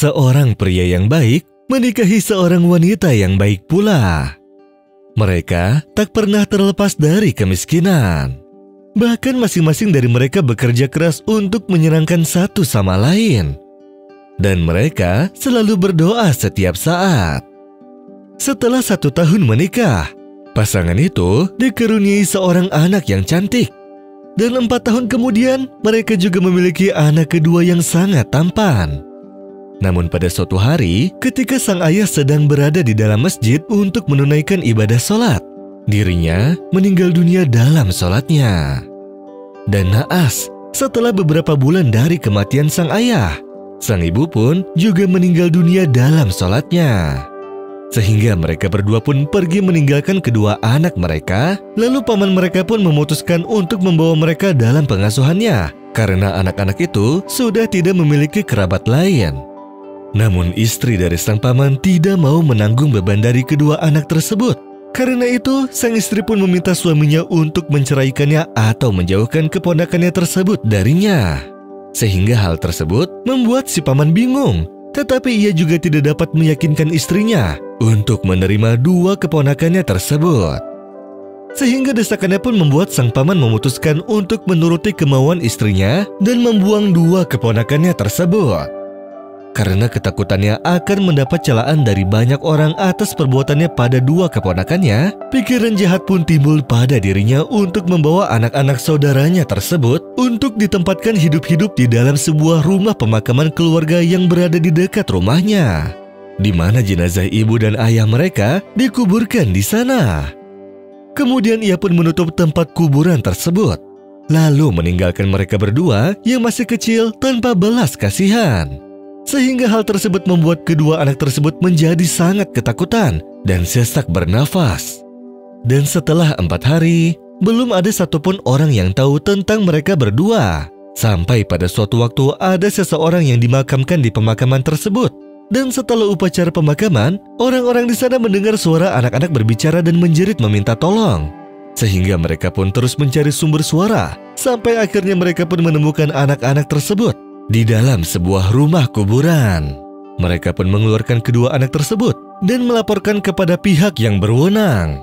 Seorang pria yang baik menikahi seorang wanita yang baik pula. Mereka tak pernah terlepas dari kemiskinan. Bahkan masing-masing dari mereka bekerja keras untuk menyenangkan satu sama lain. Dan mereka selalu berdoa setiap saat. Setelah 1 tahun menikah, pasangan itu dikaruniai seorang anak yang cantik. Dan 4 tahun kemudian, mereka juga memiliki anak kedua yang sangat tampan. Namun pada suatu hari, ketika sang ayah sedang berada di dalam masjid untuk menunaikan ibadah sholat, dirinya meninggal dunia dalam sholatnya. Dan naas, setelah beberapa bulan dari kematian sang ayah, sang ibu pun juga meninggal dunia dalam sholatnya. Sehingga mereka berdua pun pergi meninggalkan kedua anak mereka, lalu paman mereka pun memutuskan untuk membawa mereka dalam pengasuhannya, karena anak-anak itu sudah tidak memiliki kerabat lain. Namun istri dari sang paman tidak mau menanggung beban dari kedua anak tersebut. Karena itu, sang istri pun meminta suaminya untuk menceraikannya atau menjauhkan keponakannya tersebut darinya. Sehingga hal tersebut membuat si paman bingung. Tetapi ia juga tidak dapat meyakinkan istrinya untuk menerima 2 keponakannya tersebut. Sehingga desakannya pun membuat sang paman memutuskan untuk menuruti kemauan istrinya dan membuang 2 keponakannya tersebut. Karena ketakutannya akan mendapat celaan dari banyak orang atas perbuatannya pada 2 keponakannya, pikiran jahat pun timbul pada dirinya untuk membawa anak-anak saudaranya tersebut untuk ditempatkan hidup-hidup di dalam sebuah rumah pemakaman keluarga yang berada di dekat rumahnya, di mana jenazah ibu dan ayah mereka dikuburkan di sana. Kemudian ia pun menutup tempat kuburan tersebut, lalu meninggalkan mereka berdua yang masih kecil tanpa belas kasihan. Sehingga hal tersebut membuat kedua anak tersebut menjadi sangat ketakutan dan sesak bernafas. Dan setelah 4 hari, belum ada satupun orang yang tahu tentang mereka berdua. Sampai pada suatu waktu ada seseorang yang dimakamkan di pemakaman tersebut. Dan setelah upacara pemakaman, orang-orang di sana mendengar suara anak-anak berbicara dan menjerit meminta tolong. Sehingga mereka pun terus mencari sumber suara, sampai akhirnya mereka pun menemukan anak-anak tersebut di dalam sebuah rumah kuburan. Mereka pun mengeluarkan kedua anak tersebut dan melaporkan kepada pihak yang berwenang.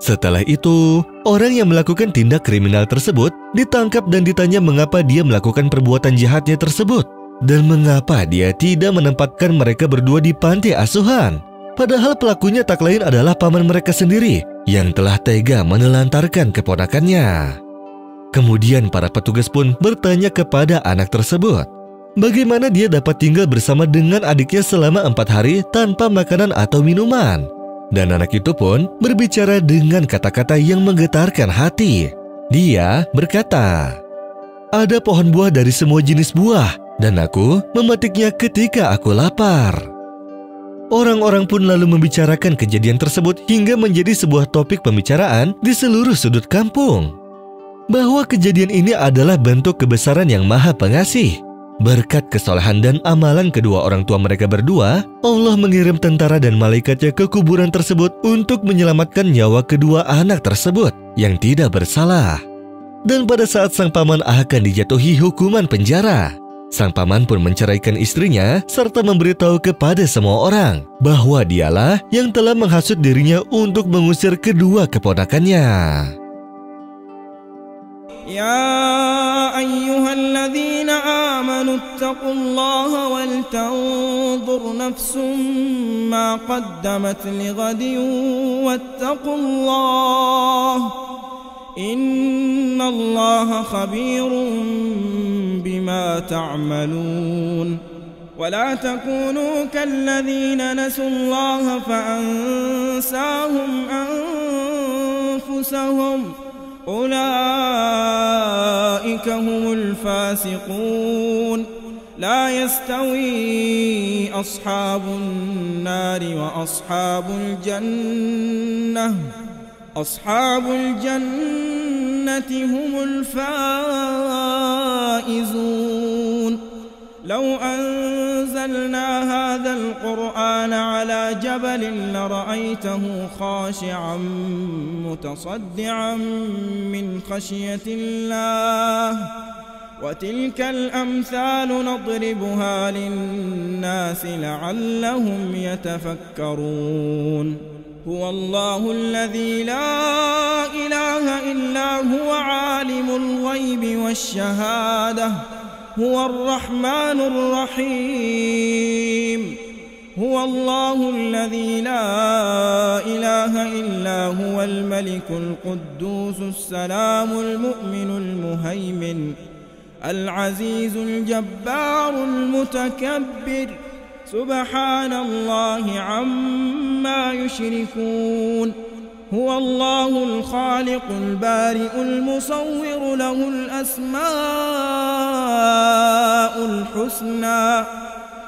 Setelah itu, orang yang melakukan tindak kriminal tersebut ditangkap dan ditanya mengapa dia melakukan perbuatan jahatnya tersebut dan mengapa dia tidak menempatkan mereka berdua di panti asuhan. Padahal pelakunya tak lain adalah paman mereka sendiri yang telah tega menelantarkan keponakannya. Kemudian para petugas pun bertanya kepada anak tersebut, bagaimana dia dapat tinggal bersama dengan adiknya selama 4 hari tanpa makanan atau minuman. Dan anak itu pun berbicara dengan kata-kata yang menggetarkan hati. Dia berkata, ada pohon buah dari semua jenis buah, dan aku memetiknya ketika aku lapar. Orang-orang pun lalu membicarakan kejadian tersebut hingga menjadi sebuah topik pembicaraan di seluruh sudut kampung. Bahwa kejadian ini adalah bentuk kebesaran yang Maha Pengasih. Berkat kesolehan dan amalan kedua orang tua mereka berdua, Allah mengirim tentara dan malaikatnya ke kuburan tersebut untuk menyelamatkan nyawa kedua anak tersebut yang tidak bersalah. Dan pada saat sang paman akan dijatuhi hukuman penjara, sang paman pun menceraikan istrinya serta memberitahu kepada semua orang bahwa dialah yang telah menghasut dirinya untuk mengusir kedua keponakannya. يا أيها الذين آمنوا اتقوا الله ولتنظر نفس ما قدمت لغد واتقوا الله إن الله خبير بما تعملون ولا تكونوا كالذين نسوا الله فأنساهم أنفسهم أولئك هم الفاسقون لا يستوي أصحاب النار وأصحاب الجنة أصحاب الجنة هم الفائزون لو أنزلنا هذا القرآن على جبل لرأيته خاشعا متصدعا من خشية الله وتلك الأمثال نضربها للناس لعلهم يتفكرون هو الله الذي لا إله إلا هو عالم الغيب والشهادة هو الرحمن الرحيم هو الله الذي لا إله إلا هو الملك القدوس السلام المؤمن المهيمن العزيز الجبار المتكبر سبحان الله عما يشركون هو الله الخالق البارئ المصور له الأسماء الحسنى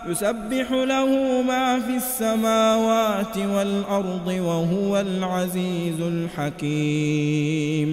يسبح له ما في السماوات والأرض وهو العزيز الحكيم